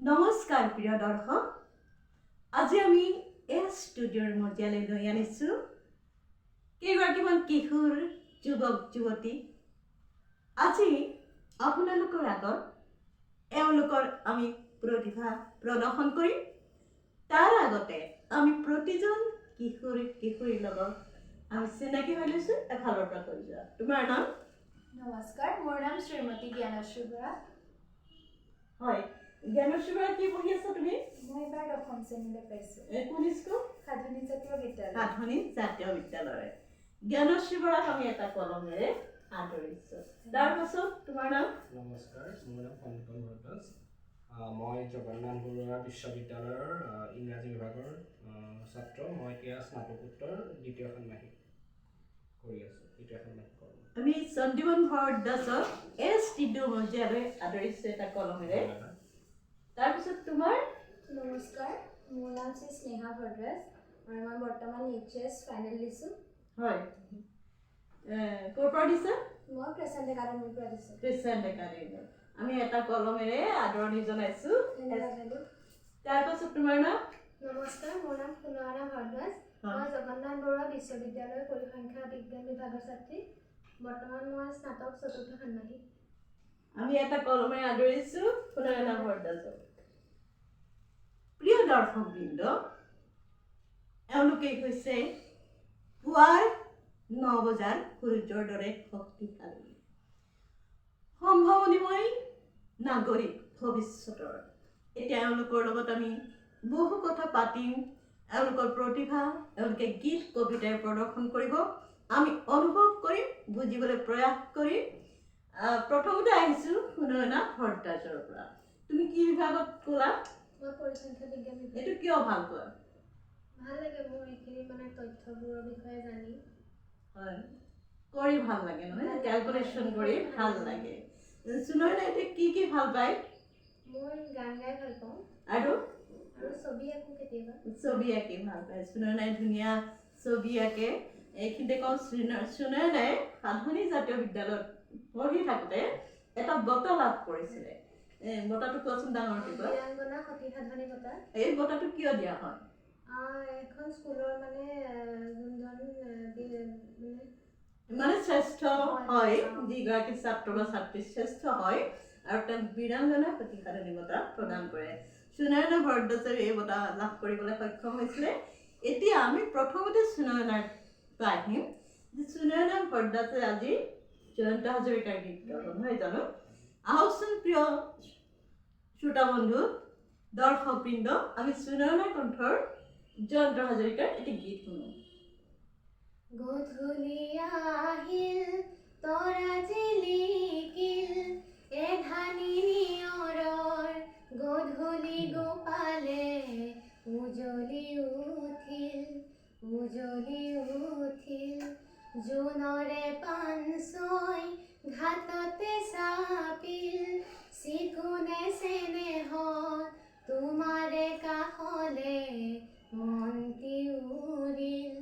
নমস্কাৰ প্ৰিয় দৰ্শক, আজি আমি এই ষ্টুডিঅ'ৰ মজিয়ালৈ লৈ আনিছোঁ কেইগৰাকীমান কিশোৰ যুৱক যুৱতী। আজি আপোনালোকৰ আগত এওঁলোকৰ আমি প্ৰতিভা প্ৰদৰ্শন কৰিম। তাৰ আগতে আমি প্ৰতিজন কিশোৰ কিশোৰীৰ লগত আমি চিনাকি হৈ লৈছোঁ। এফালৰ পৰা কৈ যোৱা, তোমাৰ নাম? নমস্কাৰ, মোৰ নাম শ্ৰীমতী জ্ঞানশ্ৰী বৰা। হয়, জ্ঞানশ্ৰী বৰা, কি পঢ়ি আছা তুমি? মই এবাৰ 10ম শ্ৰেণীলৈ পাইছোঁ। কোন স্কুল? সাধনী জাতীয় বিদ্যালয়। সাধনী জাতীয় বিদ্যালয়। জ্ঞানশ্ৰী বৰাক আমি এটা কলমেৰে আদৰিছোঁ। তাৰপাছত তোমাৰ নাম? নমস্কাৰ, মোৰ নাম কণিকন ভৰদ্বাজ। মই জগন্নাথ বৰুৱা বিশ্ববিদ্যালয়ৰ ইংৰাজী বিভাগৰ ছাত্ৰ। মই এতিয়া স্নাতকোত্তৰ দ্বিতীয় ষান্মাসিক কৰি আছোঁ। আমি চণ্ডীমন ভৰদ্বাজক এই ষ্টুডিঅ' মজিয়ালৈ আদৰিছোঁ এটা কলমেৰে। তাৰপিছত তোমাৰ? নমস্কাৰ, মোৰ নাম শ্ৰী স্নেহা ভৰদ্বাজ আৰু মই বৰ্তমান HS ফাইনেল দিছোঁ। হয়, ক'ৰ পৰা দিছা? মই ক্ৰেচেণ্ট একাডেমীৰ পৰা দিছোঁ। Crescent academy. আমি এটা কলমেৰে আদৰণি জনাইছোঁ। ধন্যবাদ। তাৰপাছত তোমাৰ নাম? নমস্কাৰ, মোৰ নাম সুনয়না ভৰদ্বাজ। মই জগন্নাথ বৰুৱা বিশ্ববিদ্যালয়ৰ পৰিসংখ্যা বিজ্ঞান বিভাগৰ ছাত্ৰী। বৰ্তমান মই স্নাতক 4ৰ্থ ষান্মাসিক। আমি এটা কলমেৰে আদৰিছোঁ সুনয়না ভৰদ্বাজক। প্ৰিয় দৰ্শকবৃন্দ, এওঁলোকেই হৈছে পুৱাৰ 9 বজাৰ সূৰ্যৰ দৰে শক্তিশালী সম্ভাৱনীময় নাগৰিক ভৱিষ্যতৰ। এতিয়া এওঁলোকৰ লগত আমি বহু কথা পাতিম। এওঁলোকৰ প্ৰতিভা, এওঁলোকে গীত কবিতাৰে প্ৰদৰ্শন কৰিব। আমি অনুভৱ কৰিম, বুজিবলৈ প্ৰয়াস কৰিম। প্ৰথমতে আহিছোঁ সুনয়না ভৰদ্বাজৰ পৰা। তুমি কি বিভাগত ক'লা? মই পৰিসংখ্যা বিজ্ঞান বিভাগ। এইটো কিয় ভাল পোৱা? ভাল লাগে মোৰ এইখিনি তথ্যবোৰৰ বিষয়ে জানি। হয়, কৰি ভাল লাগে নহয়? কেলকুলেশ্যন কৰি ভাল লাগে। সুনয়না এতিয়া কি ভাল পায়? মই গান গাই ভাল পাওঁ আৰু ছবি আঁকো কেতিয়াবা। ছবি আঁকি ভাল পায়। সুনয়নাই ধুনীয়া ছবি আঁকে। এইখিনিতে কওঁ, সুনয়নাই সাধনী জাতীয় বিদ্যালয়ত পঢ়ি থাকোঁতে এটা বঁটা লাভ কৰিছিলে। বঁটাটো কোৱাচোন, ডাঙৰ কিবা। বীৰাংগনা সতী সাধনী বঁটা। এই বঁটাটো কিয় দিয়া হয়? এখন স্কুলৰ যোনজন শ্ৰেষ্ঠ হয়, যিগৰাকী ছাত্ৰ বা ছাত্ৰী শ্ৰেষ্ঠ হয় আৰু তেওঁক বীৰাংগনা সতী সাধনী বঁটা প্ৰদান কৰে। সুনয়না ভৰদ্বাজে এই বঁটা লাভ কৰিবলৈ সক্ষম হৈছিলে। এতিয়া আমি প্ৰথমতে সুনয়নাৰ পৰা আহিম যে সুনয়না ভৰদ্বাজে আজি জয়ন্ত হাজৰিকাৰ গীত গাব, নহয় জানো? আহকচোন প্ৰিয় শ্ৰোতা বন্ধু, দৰ্শকবৃন্দ, আমি সুনয়নাৰ কণ্ঠৰ জয়ন্ত হাজৰিকাৰ এটি গীত শুনো। গধূলি আহিল তৰা জিলিকিল এধানি নিয়ৰৰ গধূলি গোপালে উজলি উঠিল জোনৰে পানছৈ ঘাটতে চাপিল চিকুনে চেনেহত তোমাৰে কাষলে মনটি উৰিল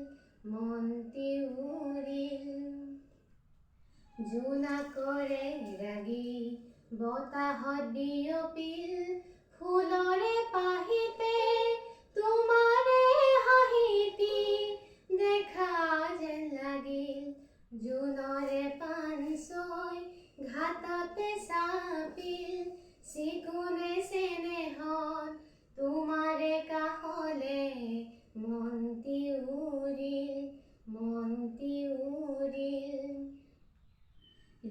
জোনাকৰে ৰাগি বতাহত বিয়পিল ফুলৰে পাহিতে তোমাৰে হাঁহিতি দেখা যেন লাগিল জোনৰে পানছৈ ঘাটতে চাপিল চিকুনে চেনেহত তোমাৰে কাষলে মনটি উৰিল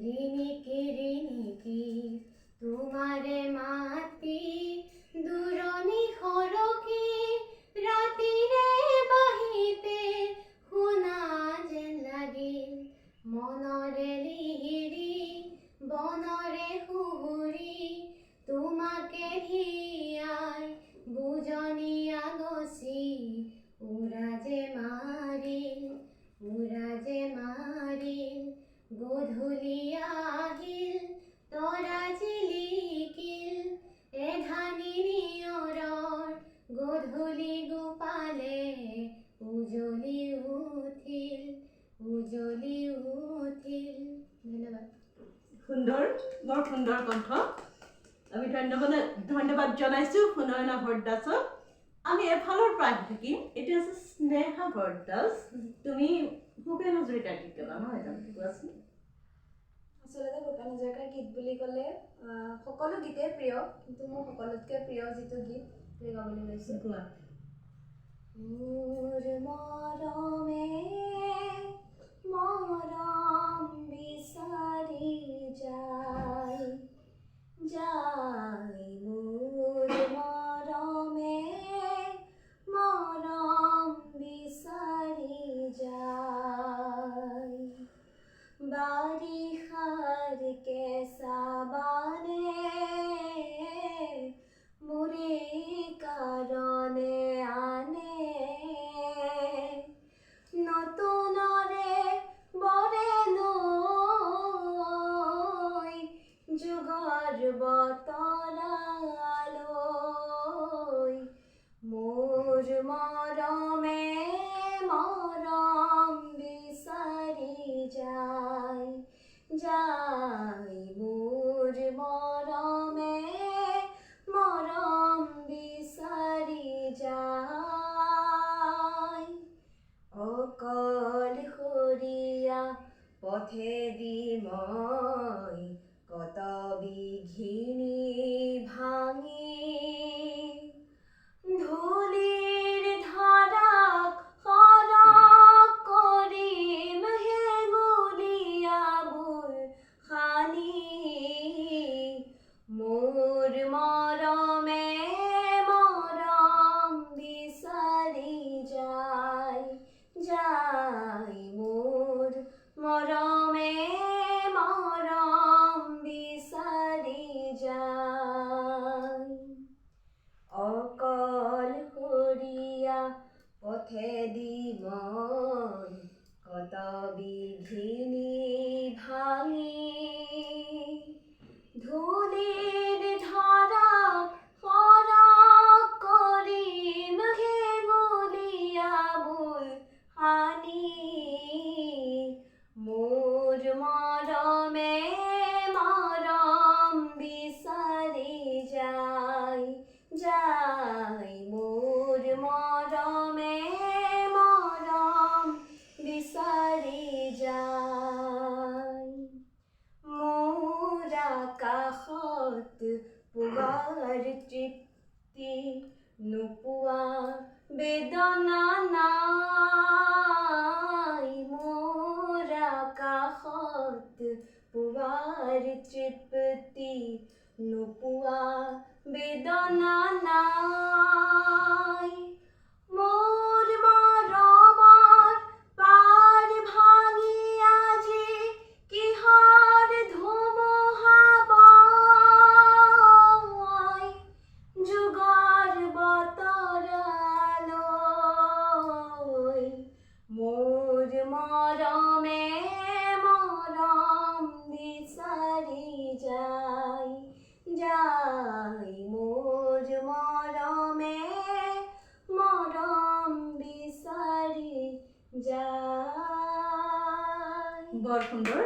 ৰিণিকি তোমাৰে মাতি দূৰণি সৰকি ৰাতিৰে বাহিতে শুনা যেন লাগিল মনৰে লিহিৰি বনৰে সুহুৰি তোমাকে ধিয়াই বুজনীয়া গছি উৰাজে মাৰিল গধূলি আহিল তৰা জিলিকিল এধানি নিয়ৰৰ গধূলি গোপালে উজলি উঠিল। ধন্যবাদ। সুন্দৰ, বৰ সুন্দৰ কণ্ঠ। আমি ধন্যবাদ জনাইছোঁ সুনয়না ভৰদ্বাজক। আমি এফালৰ পৰা আহি থাকিম। এতিয়া আছে স্নেহা ভৰদ্বাজ। তুমি ভূপেন হাজৰিকাৰ গীত গালা নহয় জানো? কোৱাচোন। আচলতে ভূপেন হাজৰিকাৰ গীত বুলি ক'লে সকলো গীতেই প্ৰিয়, কিন্তু মোৰ সকলোতকৈ প্ৰিয় যিটো গীত সেই গাবলৈ লৈছোঁ। কোৱা। মোৰ মৰমে মৰম বিচাৰি যায় যায়, মোৰ মৰমে মৰম বিচাৰি যায়, বাৰিষাৰ কেঁচা বানে মোৰে কাৰণে আনে, নতুনৰে বৰে লৈ যুগৰ বতৰালৈ, মোৰ মৰমে মৰম বিচাৰি যায় যায়, মোৰ মৰমে মৰম বিচাৰি যায়, অকলশৰীয়া পথেদি মই কত বিঘিনি ভাঙি, ধূলিৰ ধাৰাক সৰক কৰিম হেঙুলীয়াবোৰ সানি, মোৰ মৰমে মৰম বিচাৰি যায় যায়, মোৰ মৰমে মৰম বিচাৰি যায়, অকলশৰীয়া পথেদি মই কত বিঘিনি ভাঙি, ধূলিৰ ধাৰাক সৰক কৰিম হেঙুলীয়াবোৰ সানি, মোৰ মৰমে মৰম বিচাৰি যায় যায়, মোৰ মৰমে মৰম বিচাৰি যায়, মোৰ আকাশত পুৱাৰ তৃপ্তি নোপোৱা বেদনা নাই, মোৰ আকাশত পুৱাৰ তৃপ্তি নোপোৱা বেদনা নাই, মোৰ মৰমৰ পাৰ ভাঙি আজি কিহৰ ধুমুহা বয়, যুগৰ বতৰালৈ, মোৰ মৰমে মৰম বিচাৰি যায় যায়, মোৰ মৰমে মৰম বিচাৰি যায়। বৰ সুন্দৰ।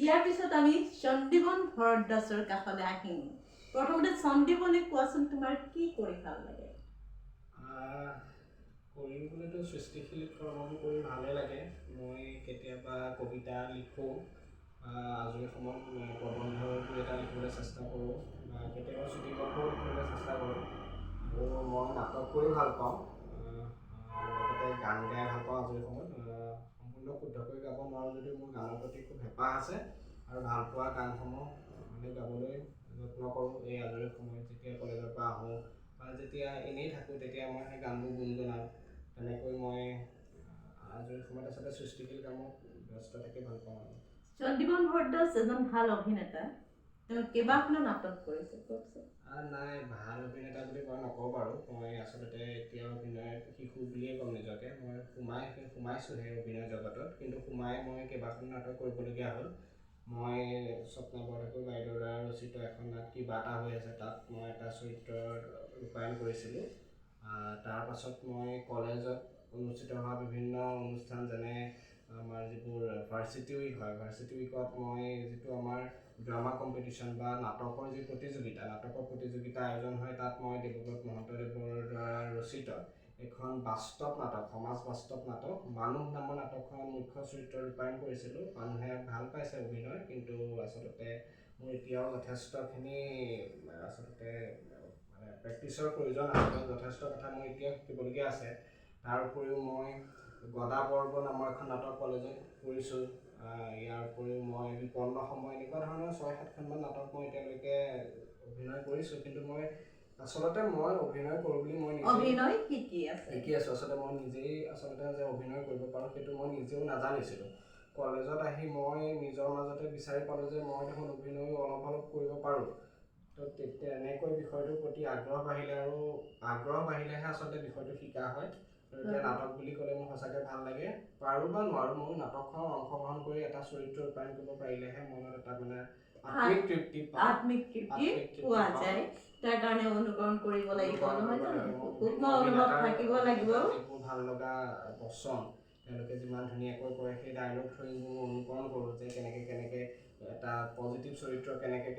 ইয়াৰ পিছত আমি চণ্ডীবন ভৰদ্বাজৰ কাষলৈ আহিম। প্ৰথমতে চণ্ডীবনে কোৱাচোন, তোমাৰ কি কৰি ভাল লাগে? কৰিবলৈতো সৃষ্টিশীল কৰ্মবোৰ কৰি ভালেই লাগে। মই কেতিয়াবা কবিতা লিখোঁ, আজৰি সময়ত প্ৰবন্ধ দুই এটা লিখিবলৈ চেষ্টা কৰোঁ, বা কেতিয়াবা চুটিগল্পও লিখিবলৈ চেষ্টা কৰোঁ, আৰু মই নাটক কৰি ভাল পাওঁ, লগতে গান গাই ভাল পাওঁ আজৰি সময়ত। সম্পূৰ্ণ শুদ্ধকৈ গাব নোৱাৰোঁ যদিও মোৰ গানৰ প্ৰতি খুব হেঁপাহ আছে, আৰু ভাল পোৱা গানসমূহ মানে গাবলৈ যত্ন কৰোঁ। এই আজৰি সময়ত যেতিয়া কলেজৰ পৰা আহোঁ বা যেতিয়া এনেই থাকোঁ তেতিয়া মই সেই গানবোৰ গুণগুণাওঁ। তেনেকৈ মই আজৰি সময়ত আচলতে সৃষ্টিশীল কামত ব্যস্ত থাকি ভাল পাওঁ। আৰু চণ্ডীবন ভৰদ্বাজ এজন ভাল অভিনেতা, তেওঁ কেইবাখনো নাটক কৰিছে। কওকচোন। নাই, ভাল অভিনেতা বুলি মই নকওঁ বাৰু। মই আচলতে এতিয়া অভিনয়ত শিশু বুলিয়ে ক'ম নিজকে। মই সোমাইছোঁহে অভিনয় জগতত, কিন্তু সোমাই মই কেইবাখনো নাটক কৰিবলগীয়া হ'ল। মই স্বপ্না বৰঠাকুৰ বাইদেউৰ দ্বাৰা ৰচিত এখন নাট কিবা এটা হৈ আছে, তাত মই এটা চৰিত্ৰৰ ৰূপায়ণ কৰিছিলোঁ। তাৰ পাছত মই কলেজত অনুষ্ঠিত হোৱা বিভিন্ন অনুষ্ঠান, যেনে আমাৰ যিবোৰ ভাৰ্চিটি উইক হয়, ভাৰ্চিটি উইকত মই যিটো আমাৰ ড্ৰামা কম্পিটিশ্যন বা নাটকৰ যি নাটকৰ প্ৰতিযোগিতা আয়োজন হয়, তাত মই দেৱব্ৰত মহন্তদেৱৰ দ্বাৰা ৰচিত এখন বাস্তৱ নাটক, সমাজ বাস্তৱ নাটক মানুহ নামৰ নাটকখনত মুখ্য চৰিত্ৰ ৰূপায়ণ কৰিছিলোঁ। মানুহে ভাল পাইছে অভিনয়, কিন্তু আচলতে মোৰ এতিয়াও যথেষ্টখিনি আচলতে মানে প্ৰেক্টিচৰ প্ৰয়োজন আছে, যথেষ্ট কথা মই এতিয়াও শিকিবলগীয়া আছে। তাৰ উপৰিও মই গদা পৰ্ব নামৰ এখন নাটক কলেজত কৰিছোঁ। ইয়াৰ উপৰিও মই বিপন্ন সময়, এনেকুৱা ধৰণৰ 6-7খনমান নাটক মই এতিয়ালৈকে অভিনয় কৰিছোঁ। কিন্তু মই অভিনয় কৰোঁ বুলি মই অভিনয় শিকি আছোঁ। আচলতে মই নিজেই যে অভিনয় কৰিব পাৰোঁ সেইটো মই নিজেও নাজানিছিলোঁ। কলেজত আহি মই নিজৰ মাজতে বিচাৰি পালোঁ যে মই দেখোন অভিনয় অলপ কৰিব পাৰোঁ। তো তেনেকৈ বিষয়টোৰ প্ৰতি আগ্ৰহ বাঢ়িলেহে আচলতে বিষয়টো শিকা হয়। আৰু এতিয়া নাটক বুলি ক'লে মোৰ সঁচাকৈ ভাল লাগে। পাৰোঁ বা নোৱাৰোঁ, মই নাটকখনত অংশগ্ৰহণ কৰি এটা চৰিত্ৰ ৰূপায়ণ কৰিব পাৰিলেহে মনত এটা মানে আত্মিক তৃপ্তি পোৱা যায়। তাৰ কাৰণে অনুকৰণ কৰিব লাগিব, নহয় জানো? সূক্ষ্ম অনুভৱ থাকিব লাগিব। যিবোৰ ভাল লগা বচন তেওঁলোকে যিমান ধুনীয়াকৈ কয়, সেই ডায়লগ ধৰি মই অনুকৰণ কৰোঁ যে কেনেকৈ এটা পজিটিভ চৰিত্ৰ কেনেকৈ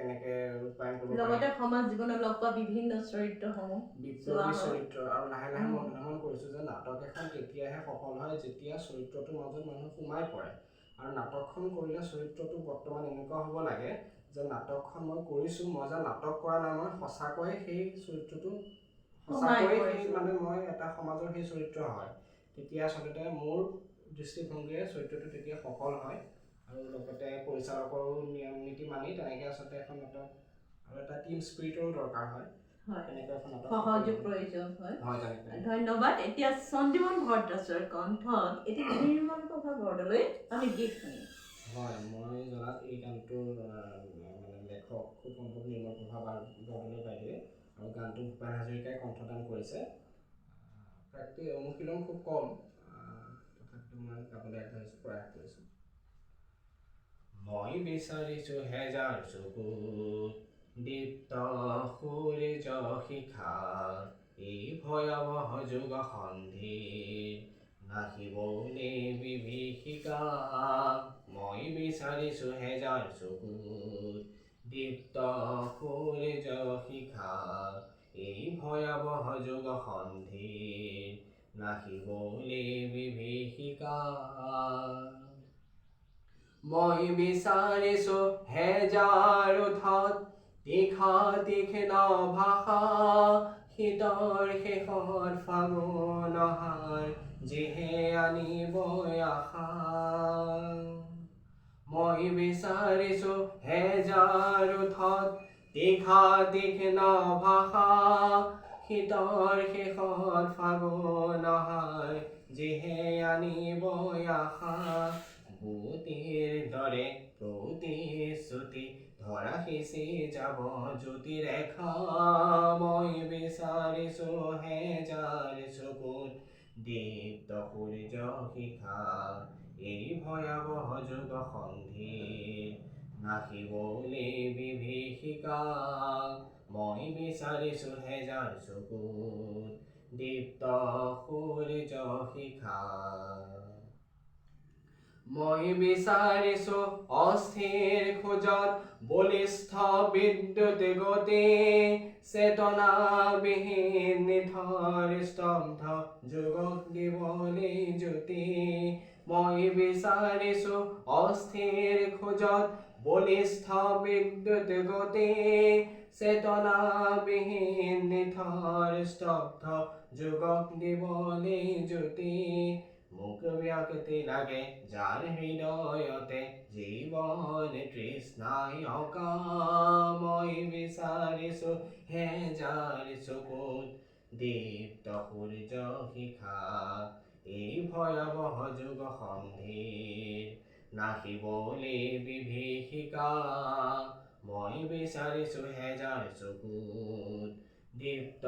ৰূপায়ণ কৰিব পাৰি। লগতে সমাজ জীৱনত লগ পোৱা বিভিন্ন চৰিত্ৰসমূহ, বিপ্লৱী চৰিত্ৰ, আৰু লাহে লাহে মই অনুধাৱন কৰিছোঁ যে নাটক এখন তেতিয়াহে সফল হয় যেতিয়া চৰিত্ৰটোৰ মাজত মানুহ সোমাই পৰে। আৰু নাটকখন কৰিলে চৰিত্ৰটো বৰ্তমান এনেকুৱা হ'ব লাগে যে নাটকখন মই কৰিছোঁ, মই যে নাটক কৰা নাই, মই সঁচাকৈয়ে সেই চৰিত্ৰটো মানে মই এটা সমাজৰ সেই চৰিত্ৰ হয়। তেতিয়া আচলতে মোৰ দৃষ্টিভংগীৰে চৰিত্ৰটো তেতিয়া সফল হয়। আৰু লগতে পৰিচালকৰো নিয়ম নীতি মানি তেনেকৈ আচলতে এখন নাটক, আৰু এটা টিম স্পিৰিটৰো দৰকাৰ হয়। সহযোগ প্ৰয়োজন হয়। ধন্যবাদ। এতিয়া চণ্ডীমন ভৰদ্বাজৰ কণ্ঠত এতিয়া নিৰ্মল প্ৰভা বৰদলৈ আমি গীত শুনিম। হয়, মই জনাত এই গানটোৰ মানে লেখক খুব সম্ভৱ নিৰ্মল প্ৰভা বৰদলৈ বাইদেৱে, আৰু গানটো ভূপেন হাজৰিকাই কণ্ঠদান কৰিছে। অনুশীলন খুব কম, তথাপিতো মই গাবলৈ প্ৰয়াস কৰিছোঁ। মই বিচাৰিছোঁ হেজাৰ চকুত দীপ্ত সূৰ্য শিখা, এই ভয়াৱহ যুগ সন্ধিৰ নাহিবনে বিভীষিকা। মই বিচাৰিছোঁ হেজাৰ চকুত দীপ্ত সূৰ্য শিখা, এই ভয়াৱহ যুগ সন্ধিৰ নাহিবনে বিভীষিকা। মই বিচাৰিছোঁ হেজাৰ ওঠত তীক্ষ্ণ ভাষা, শীতৰ শেষত ফাগুন অহাৰ যিহে আনিব আশা। মই বিচাৰিছোঁ হেজাৰ ওঠত তীক্ষ্ণ ভাষা, শীতৰ শেষত ফাগুন অহাৰ যিহে আনিব আশা। বুটিৰ দৰে প্ৰতিশ্ৰুতি ধৰা সিঁচি যাব জ্যোতিৰেখা। মই বিচাৰিছোঁ হেজাৰ চকুত দীপ্ত সূৰ্য শিখা, এই ভয়াৱহ যুগ সন্ধিৰ নাহিবনে বিভীষিকা। মই বিচাৰিছোঁ হেজাৰ চকুত দীপ্ত সূৰ্য শিখা। মই বিচাৰিছোঁ অস্থিৰ খোজত বলিষ্ঠ বিদ্যুৎ গতি, চেতনাবিহীন নিথৰ স্তব্ধ যুগক দিবলৈ জ্যোতি। মই বিচাৰিছোঁ অস্থিৰ খোজত বলিষ্ঠ বিদ্যুৎ গতি, চেতনাবিহীন নিথৰ স্তব্ধ যুগক দিবলৈ জ্যোতি। মোক ব্যক্তি লাগে যাৰ হৃদয়তে জীৱন তৃষ্ণাই অকা। মই বিচাৰিছোঁ হেজাৰ চকুত দীপ্ত সূৰ্য শিখা, এই ভয়াৱহ যুগ সন্ধিৰ নাহিবনে বিভীষিকা। মই বিচাৰিছোঁ হেজাৰ চকুত দীপ্ত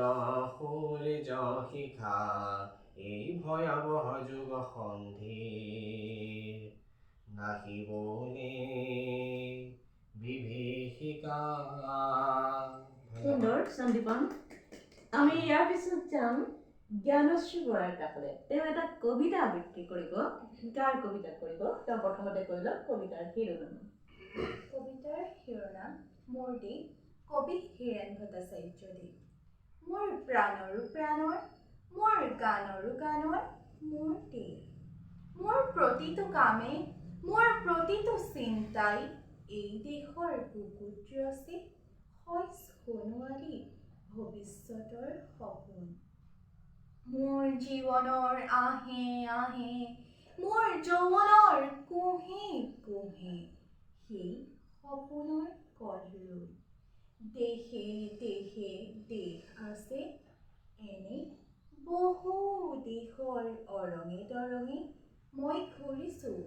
সূৰ্য শিখা, এই ভয়াৱহ যুগ সন্ধিৰ নাহিবনে বিভীষিকা। সুন্দৰ চণ্ডীমন। আমি ইয়াৰ পিছত যাম জ্ঞানশ্ৰী বৰাৰ কাষলৈ তেওঁ এটা কবিতা আবৃত্তি কৰিব কাৰ কবিতা কৰিব তেওঁ প্ৰথমতে কৈ লওক কবিতাৰ শিৰোনাম কবিতাৰ শিৰোনাম মোৰ দেশ কবি হীৰেণ ভট্টাচাৰ্য দেৱ মোৰ প্ৰাণৰো প্ৰাণৰ মোৰ গানৰো গানৰ মোৰ দেশ মোৰ প্ৰতিটো কামে মোৰ প্ৰতিটো চিন্তাই এই দেশৰ বুকুত ৰচি হয় সোণোৱালী ভৱিষ্যতৰ সপোন মোৰ জীৱনৰ আহে আহে মোৰ যৌৱনৰ কুঁহে কুঁহে সেই সপোনৰ কলৰৈ দেশে দেশে দেশ আছে এনে বহু দেশৰ অৰঙে তৰঙে মই ঘূৰিছোঁ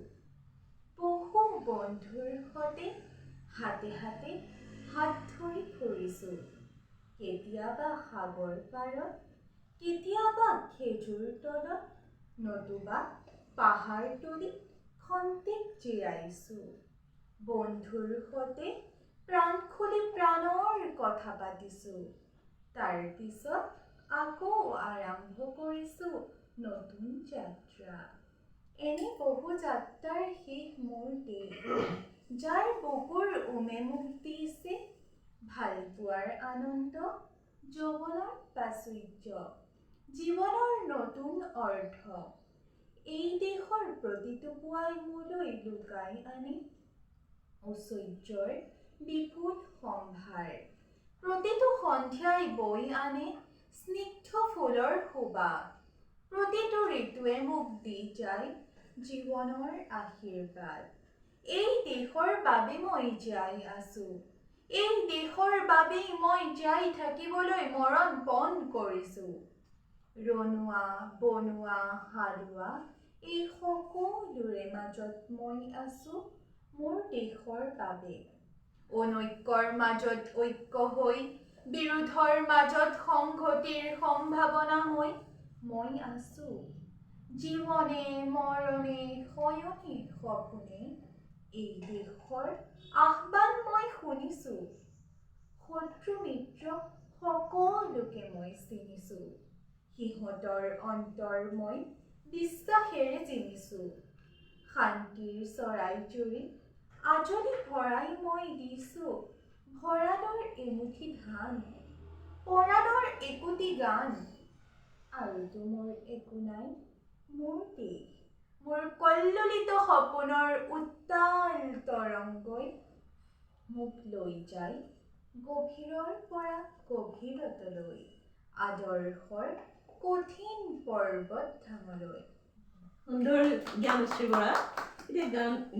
বহু বন্ধুৰ সৈতে হাতে হাতে হাত ধৰি ফুৰিছোঁ কেতিয়াবা সাগৰ পাৰত কেতিয়াবা খেজুৰ তলত নতুবা পাহাৰ তুলি খন্তেক জিৰাইছোঁ বন্ধুৰ সৈতে প্ৰাণ খুলি প্ৰাণৰ কথা পাতিছোঁ তাৰ পিছত আকৌ আৰম্ভ কৰিছোঁ নতুন যাত্ৰা এনে বহু যাত্ৰাৰ শেষ মোৰ দেশ যাৰ বুকুৰ উমে মোক দিছে ভালপোৱাৰ আনন্দ যৌৱনৰ প্ৰাচুৰ্য জীৱনৰ নতুন অৰ্থ এই দেশৰ প্ৰতিটো পুৱাই মোলৈ লুকাই আনে ঐশ্বৰ্যৰ বিপুল সম্ভাৰ প্ৰতিটো সন্ধিয়াই বৈ আনে স্নিগ্ধ ফুলৰ সুবাস প্ৰতিটো ঋতুৱে মোক দি যায় জীৱনৰ আশীৰ্বাদ এই দেশৰ বাবে মই জীয়াই আছো এই দেশৰ বাবেই মই জীয়াই থাকিবলৈ মৰণ পণ কৰিছোঁ ৰণুৱা বনোৱা হালোৱা এই সকলোৰে মাজত মই আছো মোৰ দেশৰ বাবে অনৈক্যৰ মাজত ঐক্য হৈ বিৰোধৰ মাজত সংহতিৰ সম্ভাৱনা হৈ মই আছো জীৱনে মৰণে শয়নে সপোনে এই দেশৰ আহ্বান মই শুনিছো শত্ৰু মিত্ৰ সকলোকে মই চিনিছো সিহঁতৰ অন্তৰ মই বিশ্বাসেৰে চিনিছো শান্তিৰ চৰাই জুৰি আজলি ভৰাই মই দিছো ভঁৰালৰ এমুঠি ধান পৰাণৰ একোটি গান আৰুতো মোৰ একো নাই মোৰ দেশ মোৰ কল্লোলিত সপোনৰ উত্তাল তৰংগই মোক লৈ যায় গভীৰৰ পৰা গভীৰতলৈ আদৰ্শৰ কঠিন পৰ্বত ধামলৈ সুন্দৰ জ্ঞানশ্ৰী বৰা এতিয়া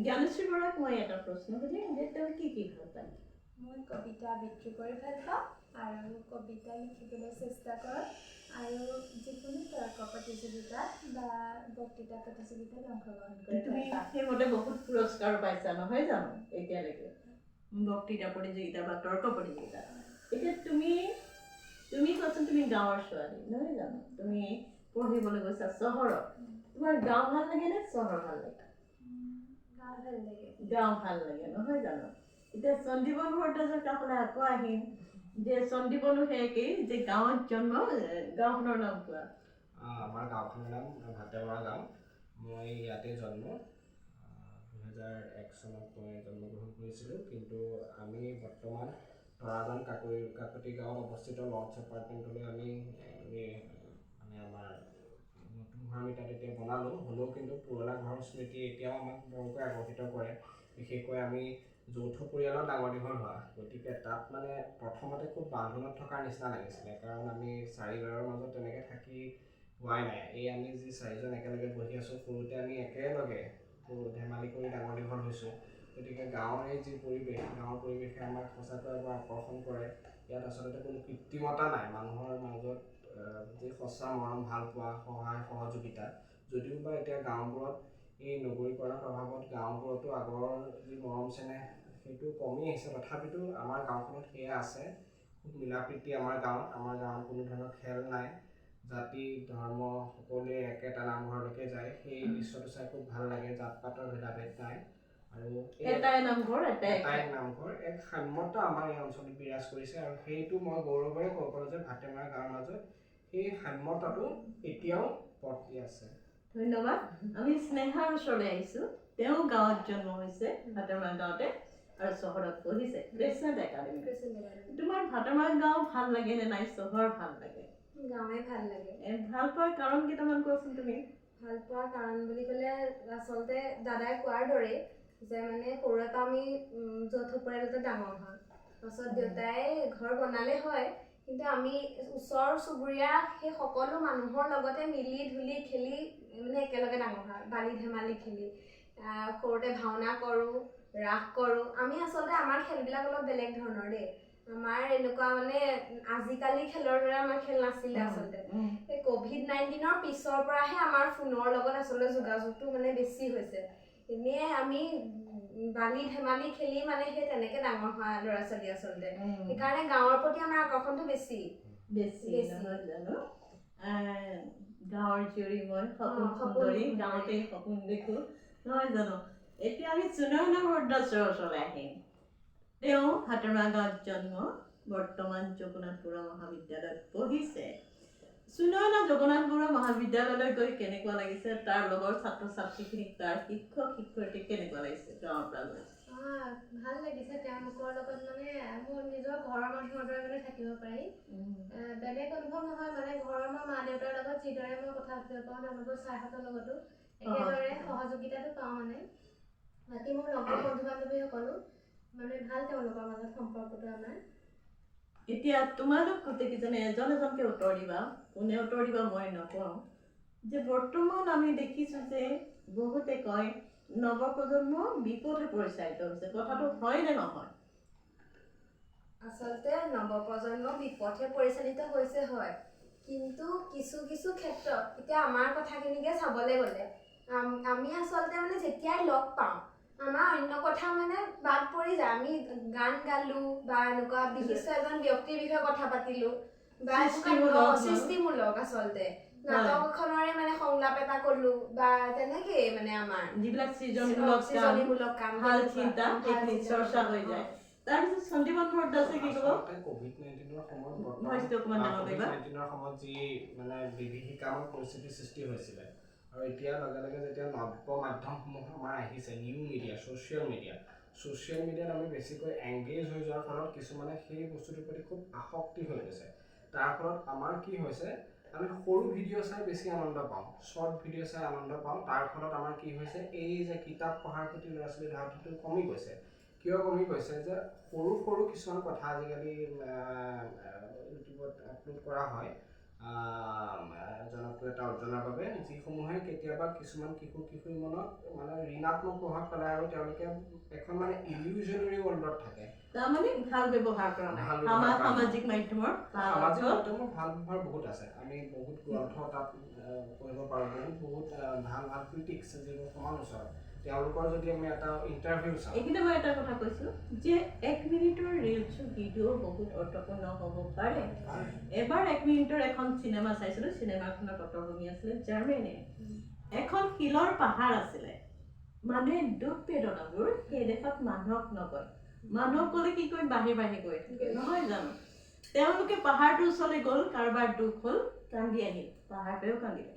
জ্ঞানশ্ৰী বৰাক মই এটা প্ৰশ্ন সুধিম যে তেওঁ কি ভাল পায় মই কবিতা আবৃত্তি কৰি ভাল পাওঁ আৰু কবিতা লিখিবলৈ চেষ্টা কৰোঁ আৰু যিকোনো তৰ্ক প্ৰতিযোগিতাত বা বক্তৃতা প্ৰতিযোগিতাত অংশগ্ৰহণ কৰি তুমি সেইমতে বহুত পুৰস্কাৰ পাইছা নহয় জানো এতিয়ালৈকে বক্তৃতা প্ৰতিযোগিতা বা তৰ্ক প্ৰতিযোগিতা এতিয়া তুমি কোৱাচোন তুমি গাঁৱৰ ছোৱালী নহয় জানো তুমি পঢ়িবলৈ গৈছা চহৰত তোমাৰ গাঁও ভাল লাগে নে চহৰ ভাল লাগে গাঁও ভাল লাগে নহয় জানো এতিয়া চণ্ডীবন ভট্টাচাৰ্যৰ কাষলৈ আকৌ আহিম যে চণ্ডীবনো সেই একেই যে গাঁৱত জন্ম গাঁওখনৰ নাম কোৱা আমাৰ গাঁওখনৰ নাম ভাতেমৰা গাঁও মই ইয়াতে জন্ম 2001 চনত মই জন্মগ্ৰহণ কৰিছিলোঁ কিন্তু আমি বৰ্তমান তৰাজান কাকতি গাঁৱত অৱস্থিত লৰ্ডছ এপাৰ্টমেণ্টলৈ আমি মানে আমাৰ নতুন ঘৰ আমি তাত এতিয়া বনালোঁ হ'লেও কিন্তু পুৰণা ঘৰৰ স্মৃতি এতিয়াও আমাক বৰকৈ আকৰ্ষিত কৰে বিশেষকৈ আমি যৌথ পৰিয়ালৰ ডাঙৰ দীঘল হোৱা গতিকে তাত মানে প্ৰথমতে খুব বান্ধোনত থকাৰ নিচিনা লাগিছিলে কাৰণ আমি চাৰিবাৰৰ মাজত তেনেকৈ থাকি হোৱাই নাই এই আমি যি চাৰিজন একেলগে বহি আছোঁ সৰুতে আমি একেলগে ধেমালি কৰি ডাঙৰ দীঘল হৈছোঁ গতিকে গাঁৱৰ এই যি পৰিৱেশ গাঁৱৰ পৰিৱেশে আমাক সঁচাকৈ বৰ আকৰ্ষণ কৰে ইয়াত আচলতে কোনো কৃত্ৰিমতা নাই মানুহৰ মাজত যি সঁচা মৰম ভাল পোৱা সহায় সহযোগিতা যদিও বা এতিয়া গাঁওবোৰত এই নগৰীকৰণৰ প্ৰভাৱত গাঁওবোৰতো আগৰ যি মৰম চেনেহ সেইটো কমি আহিছে তথাপিতো আমাৰ গাঁওখনত সেয়া আছে খুব মিলা প্ৰীতি আমাৰ গাঁৱত কোনো ধৰণৰ খেল নাই জাতি ধৰ্ম সকলোৱে একেটা নামঘৰলৈকে যায় সেই দৃশ্যটো চাই খুব ভাল লাগে জাত পাতৰ ভেদাভেদ নাই আৰু এটাই নামঘৰ এক সাম্যতা আমাৰ এই অঞ্চলত বিৰাজ কৰিছে আৰু সেইটো মই গৌৰৱেৰে ক'ব পাৰোঁ যে ভাতেমৰা গাঁৱৰ মাজত সেই সাম্যতাটো এতিয়াও বৰ্তি আছে। ধন্যবাদ। আমি স্নেহাৰ ওচৰলৈ আহিছোঁ। তেওঁ গাঁৱত জন্ম হৈছে, ভাতৰমাৰ গাঁৱতে, আৰু চহৰত পঢ়িছে ক্ৰেচেণ্ট একাডেমি। তোমাৰ ভাতৰমাৰ গাঁও ভাল লাগে নে নাই চহৰ ভাল লাগে? গাঁৱে ভাল লাগে। ভাল পোৱাৰ কাৰণ কেইটামান কোৱাচোন তুমি। ভাল পোৱাৰ কাৰণ বুলি ক'লে আচলতে দাদাই কোৱাৰ দৰেই যে মানে সৰুৰে পৰা আমি যৌথ পৰিয়ালতে ডাঙৰ হয়। তাৰপাছত দেউতাই ঘৰ বনালে হয়, কিন্তু আমি ওচৰ চুবুৰীয়া সেই সকলো মানুহৰ লগতে মিলি ধুলি খেলি মানে একেলগে ডাঙৰ হয়। বালি ধেমালি খেলি সৰুতে ভাওনা কৰোঁ, ৰাস কৰোঁ। আমি আচলতে আমাৰ খেলবিলাক অলপ বেলেগ ধৰণৰ দেই। আমাৰ এনেকুৱা মানে আজিকালি খেলৰ দৰে আমাৰ খেল নাছিলে আচলতে। এই COVID-19 পিছৰ পৰাহে আমাৰ ফোনৰ লগত আচলতে যোগাযোগটো মানে বেছি হৈছে। এনেই আমি বালি ধেমালি খেলি মানে সেই তেনেকৈ ডাঙৰ হোৱা ল'ৰা ছোৱালী আচলতে। সেইকাৰণে গাঁৱৰ প্ৰতি আমাৰ আকৰ্ষণটো বেছি নহয় জানো? গাঁৱৰ জীয়ৰী মই সপোন সুন্দৰী, গাঁৱতে সপোন দেখোঁ, নহয় জানো? এতিয়া আমি সুনয়না ভৰদ্বাজৰ ওচৰলৈ আহিম। তেওঁ ভাতৰমাৰ গাঁৱত জন্ম, বৰ্তমান জগন্নাথ বৰুৱা মহাবিদ্যালয়ত পঢ়িছে। সুনয়না জগন্নাথ বৰুৱা মহাবিদ্যালয়লৈ গৈ কেনেকুৱা লাগিছে? তাৰ লগৰ ছাত্ৰ ছাত্ৰীখিনিক, তাৰ শিক্ষক শিক্ষয়িত্ৰীক কেনেকুৱা লাগিছে গাঁৱৰ পৰা গৈ? ভাল লাগিছে। তেওঁলোকৰ লগত মানে মোৰ নিজৰ ঘৰৰ মানুহৰ দৰে মানে থাকিব পাৰি। বেলেগ অনুভৱ নহয়, মানে ঘৰৰ মই মা দেউতাৰ লগত যিদৰে মই কথা পাতিব পাওঁ, তেওঁলোকৰ ছাৰহঁতৰ লগতো একেদৰে সহযোগিতাটো পাওঁ মানে। বাকী মোৰ লগৰ বন্ধু বান্ধৱীসকলো মানে ভাল, তেওঁলোকৰ মাজত সম্পৰ্কটো আমাৰ। এতিয়া তোমালোক গোটেইকেইজনে এজন এজনকৈ উত্তৰ দিবা, কোনে উত্তৰ দিবা মই নকওঁ, যে বৰ্তমান আমি দেখিছোঁ যে বহুতে কয় নৱপ্ৰজন্ম বিপথে পৰিচালিত হৈছে। কথাটো হয় নে নহয়? আচলতে নৱপ্ৰজন্ম বিপথে পৰিচালিত হৈছে হয়, কিন্তু কিছু কিছু ক্ষেত্ৰত এতিয়া আমাৰ কথাখিনিকে চাবলৈ গ'লে আমি আচলতে মানে যেতিয়াই লগ পাওঁ আমাৰ অন্য কথা মানে বাদ পৰি যায়। আমি গান গালোঁ বা এনেকুৱা বিশিষ্ট এজন ব্যক্তিৰ বিষয়ে কথা পাতিলোঁ বা সৃষ্টিমূলক আচলতে নাটক এখনৰে মানে সংলাপ এটা ক'লোঁ বা তেনেকেই মানে আমাৰ যিবিলাক সৃজনীমূলক কাম, ভাল চিন্তা, সেইখিনি চৰ্চা হৈ যায়। তাৰপিছত সন্দীপন ভৰদ্বাজে কি ক'ব? COVID-19 সময়ত COVID-19 সময়ত যি মানে বিভীষিকাময় পৰিস্থিতিৰ সৃষ্টি হৈছিলে, আৰু এতিয়া লগে লগে যেতিয়া নৱ মাধ্যমসমূহ আমাৰ আহিছে, নিউ মিডিয়া, ছ'চিয়েল মিডিয়াত আমি বেছিকৈ এংগেজ হৈ যোৱাৰ ফলত কিছুমানে সেই বস্তুটোৰ প্ৰতি খুব আসক্তি হৈ গৈছে। তাৰ ফলত আমাৰ কি হৈছে, আমি সৰু ভিডিঅ' চাই বেছি আনন্দ পাওঁ, শ্বৰ্ট ভিডিঅ' চাই আনন্দ পাওঁ। তাৰ ফলত আমাৰ কি হৈছে, এই যে কিতাপ পঢ়াৰ প্ৰতি ল'ৰা ছোৱালীৰ ধাউতিটো কমি গৈছে। কিয় কমি গৈছে? যে সৰু সৰু কিছুমান কথা আজিকালি ইউটিউবত আপলোড কৰা হয় জনপ্ৰিয়তা অৰ্জনৰ বাবে, যিসমূহে কেতিয়াবা কিছুমান কিশোৰী মনত মানে ঋণাত্মক প্ৰভাৱ পেলায় আৰু তেওঁলোকে এখন মানে ইলিউজনেৰী ৱৰ্ল্ডত থাকে। তাৰমানে ভাল ব্যৱহাৰ কৰা নাই। সামাজিক মাধ্যমৰ ভাল ব্যৱহাৰ বহুত আছে। আমি বহুত গ্ৰন্থ তাত পঢ়িব পাৰোঁ, বহুত ভাল ভাল ক্ৰিটিক্স যিবোৰ সমালোচক, তেওঁলোকৰ যদি আমি এটা ইণ্টাৰভিউ চাওঁ। এইখিনি মই এটা কথা কৈছোঁ যে 1 মিনিটৰ ৰিলছ ভিডিঅ' বহুত অৰ্থপূৰ্ণ হ'ব পাৰে। এবাৰ 1 মিনিটৰ এখন চিনেমা চাইছিলোঁ, চিনেমাখনৰ পটভূমি আছিলে জাৰ্মানী। এখন শিলৰ পাহাৰ আছিলে, মানুহে দুখ বেদনাবোৰ সেই দেশত মানুহক নকয়, মানুহক ক'লে কি কয় বাঢ়ি বাঢ়ি গৈ থাকে, নহয় জানো? তেওঁলোকে পাহাৰটোৰ ওচৰলৈ গ'ল, কাৰোবাৰ দুখ হ'ল, কান্দি আহিল, পাহাৰটোৱেও কান্দিলে।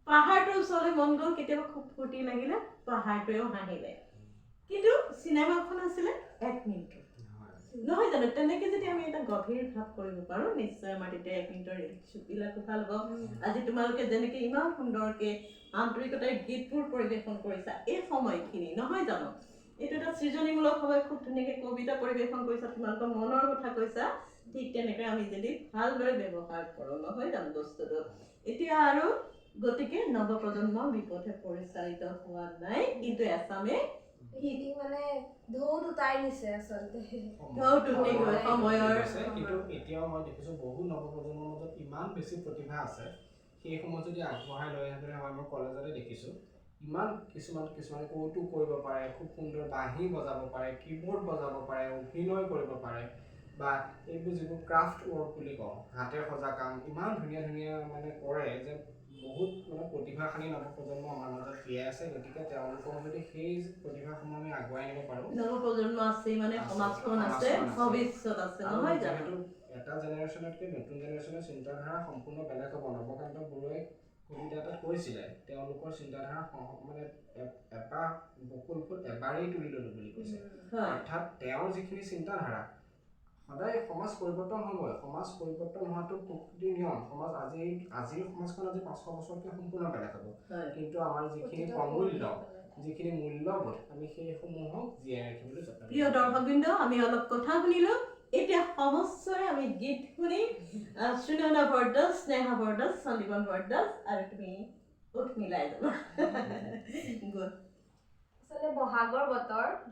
পাহাৰটোৰ ওচৰলৈ মন গ'ল, কেতিয়াবা খুব ফূৰ্তি লাগিলে, পাহাৰটোৱেও হাঁহিলে। কিন্তু চিনেমাখন আছিলে 1 মিনিটৰ, নহয় জানো? তেনেকৈ যদি আমি এটা গভীৰ ভাৱ কৰিব পাৰোঁ, নিশ্চয় আমাৰ তেতিয়া 1 মিনিটৰ ৰিলছবিলাকো ভাল হ'ব। আজি তোমালোকে যেনেকৈ ইমান সুন্দৰকৈ আন্তৰিকতাৰ গীতবোৰ পৰিৱেশন কৰিছা এই সময়খিনি, নহয় জানো? এইটো এটা সৃজনীমূলক সময়, খুব ধুনীয়াকৈ কবিতা পৰিৱেশন কৰিছা, তোমালোকৰ মনৰ কথা কৈছা। ঠিক তেনেকৈ আমি যদি ভালদৰে ব্যৱহাৰ কৰোঁ, নহয় জানো বস্তুটো? এতিয়া আৰু গতিকে নৱপ্ৰজন্ম বিপথে পৰিচালিত হোৱা নাই, কিন্তু এছামে মানে ঢৌত উটাই নিছে আচলতে। সময়ৰ কিন্তু এতিয়াও মই দেখিছোঁ বহু নৱপ্ৰজন্মৰ মাজত ইমান বেছি প্ৰতিভা আছে, সেইসমূহ যদি আগবঢ়াই লৈ আহিবলৈ হয়। মই কলেজতে দেখিছোঁ ইমান কিছুমানে কৌতুক কৰিব পাৰে, খুব সুন্দৰ বাঁহী বজাব পাৰে, কীবৰ্ড বজাব পাৰে, অভিনয় কৰিব পাৰে, বা এইবোৰ যিবোৰ ক্ৰাফ্ট ৱৰ্ক বুলি কওঁ, হাতে সজা কাম, ইমান ধুনীয়া ধুনীয়া মানে কৰে যে বহুত মানে প্ৰতিভাশালী নৱপ্ৰজন্ম আমাৰ মাজত জীয়াই আছে। গতিকে তেওঁলোকক যদি সেই প্ৰতিভাসমূহ আমি আগুৱাই নিব পাৰোঁ, নৱপ্ৰজন্ম আছে মানে সমাজখন আছে, ভৱিষ্যত আছে, নহয় জানো? এটা জেনেৰেশ্যনতকৈ নতুন জেনেৰেশ্যনৰ চিন্তাধাৰা সম্পূৰ্ণ বেলেগ হ'ব। নৱকান্ত বৰুৱাই কবিতা এটাত কৈছিলে তেওঁলোকৰ চিন্তাধাৰা মানে এপাহ বকুল ফুল এবাৰেই তুলি ল'লোঁ বুলি কৈছে। অৰ্থাৎ তেওঁৰ যিখিনি চিন্তাধাৰা সদায় সমাজ পৰিৱৰ্তন হ'বই। সমাজ পৰিৱৰ্তন হোৱাটো প্ৰকৃতিৰ নিয়ম। সমাজ আজিৰ সমাজখন আজি 500 বছৰতকৈ সম্পূৰ্ণ বেলেগ হ'ব। কিন্তু আমাৰ যিখিনি প্ৰমূল্য যিখিনি মূল্যবোধ আমি সেইসমূহক জীয়াই ৰাখিবলৈ যত্ন কৰিব। প্ৰিয় দৰ্শকবৃন্দ, আমি অলপ কথা শুনিলোঁ। এতিয়া সমস্যাৰে আমি গীত শুনি সুনয়না বৰদলৈ, স্নেহা বৰদলৈ, সঞ্জীৱন বৰদলৈ আৰু তুমি উঠ মিলাই যাবা। আচলতে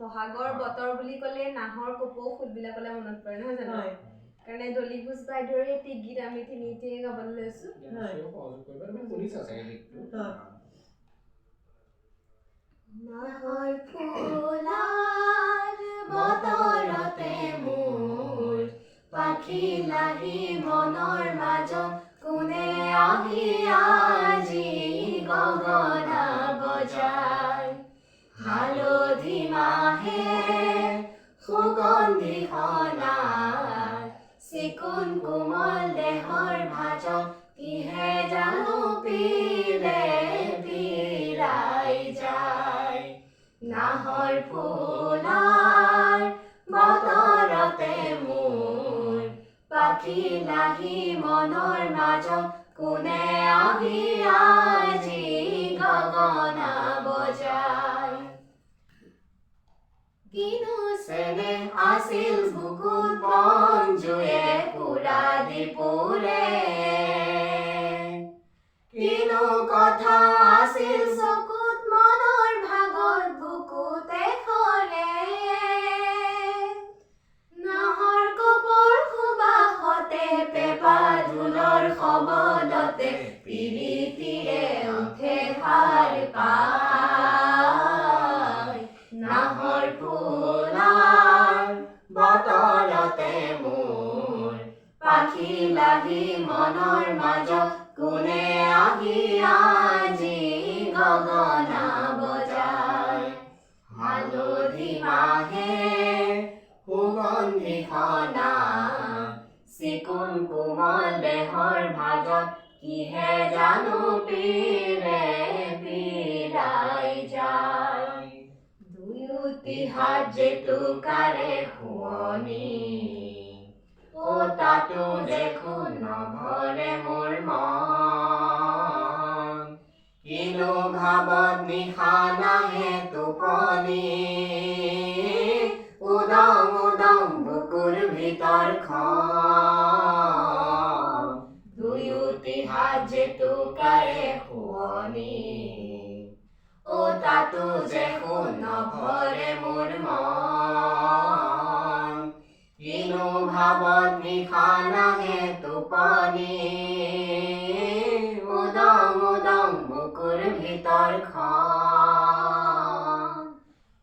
বহাগৰ বতৰ বুলি ক'লে নাহৰ কপৌ ফুলবিলাকলৈ মনত পৰে, নহয় জানো? কাৰণে দলিভোজ বাইদেউৰ এটি গীত আমি তিনিটিয়ে গাবলৈ লৈছোঁ। নাহৰ ফুলাৰ বতৰতে মোৰ পাখি লাহি মনৰ মাজত কোনে আহি আজি গগনা বজায়। হালধি মাহে সুগন্ধি সনাই চিকুণ কোমল দেহৰ ভাজত কিহে জানো পিলে পিৰাই যায়। নাহৰ ফুলাৰ বতৰতে মোৰ পাখি লাহি মনৰ মাজত কোনে আহি আজি গগনা বজায়। কিনো চেনেহ আছিল বুকুত বনজুয়ে পুৰা দি পুৰে। কিনো কথা আছিল চকুত মনৰ ভাগত বুকুতে সৰে। নাহৰ কপৌৰ সুবাসতে পেপা ঢোলৰ শব্দতে পিৰিতিৰে উঠে সাৰ পায়। নাহৰ ফুলাৰ বতৰতে মোৰ পাখি লাহি মনৰ মাজত কোনে আহি আজি গগনা বজায়। হালধি মাহে সুগন্ধি সনাই চিকুণ কোমল দেহৰ ভাজত কিহে জানো পিলে পিৰাই যায়। দুয়োটি হাত জেতুকাৰে শুৱনি ও তাতো দেখো নভৰে মোৰ মন। কিনো ভাবত নিশা নাহে টোপনি উদং উদং বুকুৰ ভিতৰখন। দুয়োটি হাত জেতুকাৰে শুৱনি ও তাতো দেখো নভৰে মোৰ মন। কিনো ভাবত নিশা নাহে টোপনি উদং উদং বুকুৰ ভিতৰখন।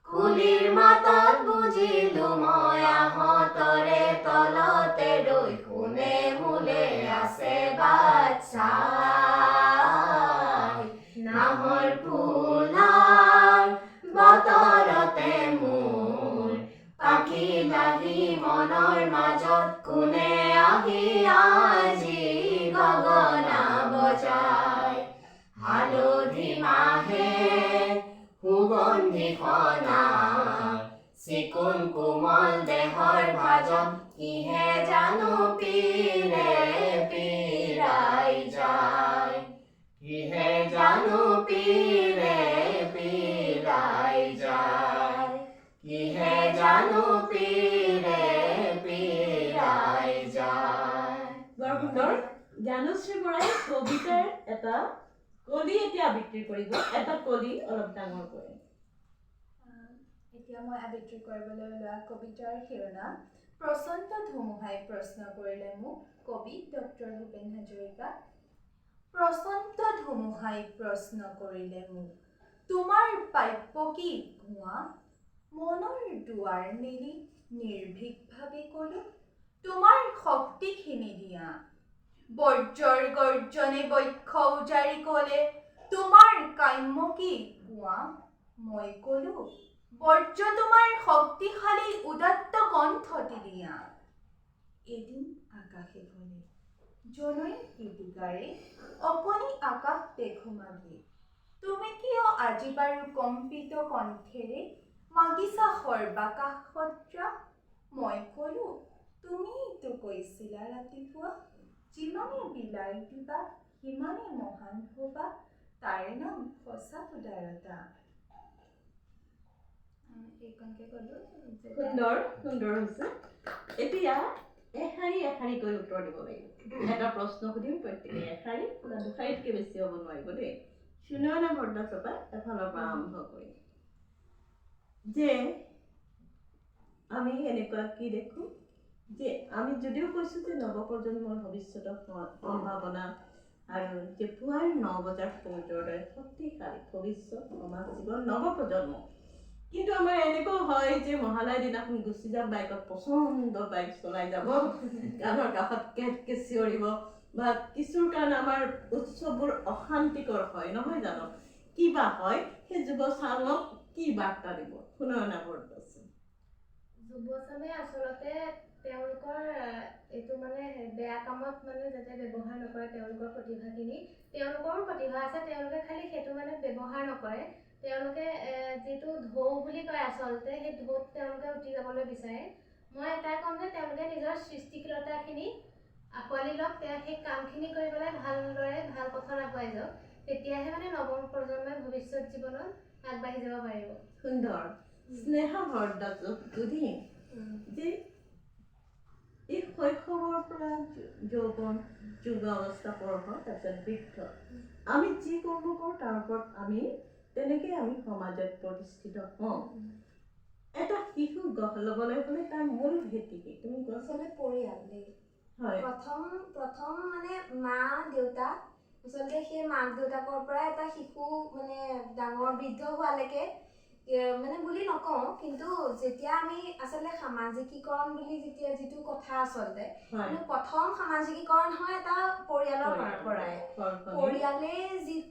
কুলিৰ মাতত বুজিলো মই আহঁতৰে তলতে ৰৈ কোনে মোলে আছে বাট চাই। নাহৰ ফুলাৰ বতৰতে মোৰ পাখি লাহি মনৰ মাজত কোনে আহি আজি গগনা বজায়। হালধি মাহে সুগন্ধি সনাই চিকুণ কোমল দেহৰ ভাজত কিহে জানো পিলে পিৰাই যায়। কিহে জানো পিলে পিৰাই যায়। কিহে জানো পিলে পিৰাই যায়। বৰ সুন্দৰ। জ্ঞানশ্ৰী বৰাই কবিতাৰ এটা কলি এতিয়া আবৃত্তি কৰিব। এটা কলি অলপ ডাঙৰকৈ। এতিয়া মই আবৃত্তি কৰিবলৈ লোৱা কবিতাৰ শিৰোনাম প্ৰচণ্ড ধুমুহাই প্ৰশ্ন কৰিলে মোক, কবি ডক্টৰ ভূপেন হাজৰিকা। প্ৰচণ্ড ধুমুহাই প্ৰশ্ন কৰিলে মোক, তোমাৰ প্ৰাপ্য কি কোৱা? মনৰ দুৱাৰ মেলি নিৰ্ভীকভাৱে ক'লো, তোমাৰ শক্তিখিনি দিয়া। বজ্ৰৰ গৰ্জনে বক্ষ উজাৰি ক'লে, তোমাৰ কাম্য কি কোৱা? মই ক'লো, বজ্ৰ তোমাৰ শক্তিশালী উদাত্ত কণ্ঠটি দিয়া। এদিন আকাশে ঘনে জনৈৰ গীতিকাৰে অকণি আকাশ দেখো মাগি তুমি কিয় আজি বাৰু কম্পিত কণ্ঠেৰে মাগিছা সৰ্বাকাশত্ৰা মই ক'লো তুমিতো কৈছিলা ৰাতিপুৱা যিমানে বিলাই দিবা সিমানে মহান হ'বা তাৰে নাম সঁচা উদাৰতা এইকণকে ক'লো সুন্দৰ সুন্দৰ হৈছে এতিয়া এশাৰী এশাৰীকৈ উত্তৰ দিব লাগিব এটা প্ৰশ্ন সুধিম প্ৰত্যেকে এশাৰী বা দুশাৰীতকৈ বেছি হ'ব নোৱাৰিব দেই সুনয়না ভট্টাচাৰ্যৰ এফালৰ পৰা আৰম্ভ কৰিম যে আমি এনেকুৱা কি দেখো যে আমি যদিও কৈছোঁ যে নৱপ্ৰজন্মৰ ভৱিষ্যতৰ সম্ভাৱনা আৰু যে পুৱাৰ 9 বজাৰ সূৰ্যৰ দৰে শক্তিশালী ভৱিষ্যত সমাজ জীৱন নৱপ্ৰজন্ম কিন্তু আমাৰ এনেকুৱাও হয় যে মহালয়াৰ দিনাখন গুচি যাম বাইকত পচন্দ বাইক চলাই যাব গানৰ কাষত কেটকে চিঞৰিব বা কিছুৰ কাৰণে আমাৰ উৎসৱবোৰ অশান্তিকৰ হয় নহয় জানো কিবা হয় সেই যুৱ চামক কি বাৰ্তা দিব সুনয়না ভট্টাচাৰ্য যুৱচামে আচলতে তেওঁলোকৰ এইটো মানে বেয়া কামত মানে যাতে ব্যৱহাৰ নকৰে তেওঁলোকৰ প্ৰতিভাখিনি তেওঁলোকৰো প্ৰতিভা আছে তেওঁলোকে খালি সেইটো মানে ব্যৱহাৰ নকৰে তেওঁলোকে যিটো ঢৌ বুলি কয় আচলতে সেই ঢৌত তেওঁলোকে উঠি যাবলৈ বিচাৰে মই এটাই ক'ম যে তেওঁলোকে নিজৰ সৃষ্টিশীলতাখিনি আঁকোৱালি লওক সেই কামখিনি কৰিবলৈ ভালদৰে ভাল পথত আগুৱাই যাওক তেতিয়াহে মানে নৱ প্ৰজন্মই ভৱিষ্যত জীৱনত আগবাঢ়ি যাব পাৰিব সুন্দৰ স্নেহা ভট্টাচাৰ্যক সুধিম যে এই শৈশৱৰ পৰা যৌৱন যুৱ অৱস্থা পৰ্ব তাৰপিছত বৃদ্ধ আমি যি কৰ্ম কৰোঁ তাৰ ওপৰত আমি তেনেকৈ আমি সমাজত প্ৰতিষ্ঠিত হওঁ এটা শিশু গঢ় ল'বলৈ হ'লে তাৰ মূল ভেটি কি তুমি কোৱাচোন আচলতে পৰিয়াল দেই হয় প্ৰথম মানে মা দেউতা আচলতে সেই মাক দেউতাকৰ পৰা এটা শিশু মানে ডাঙৰ বৃদ্ধ হোৱালৈকে মানে বুলি নকওঁ কিন্তু যেতিয়া আমি আচলতে সামাজিকীকৰণ বুলি যেতিয়া যিটো কথা আচলতে প্ৰথম সামাজিকীকৰণ হয় এটা পৰিয়ালৰ পৰাই পৰিয়ালে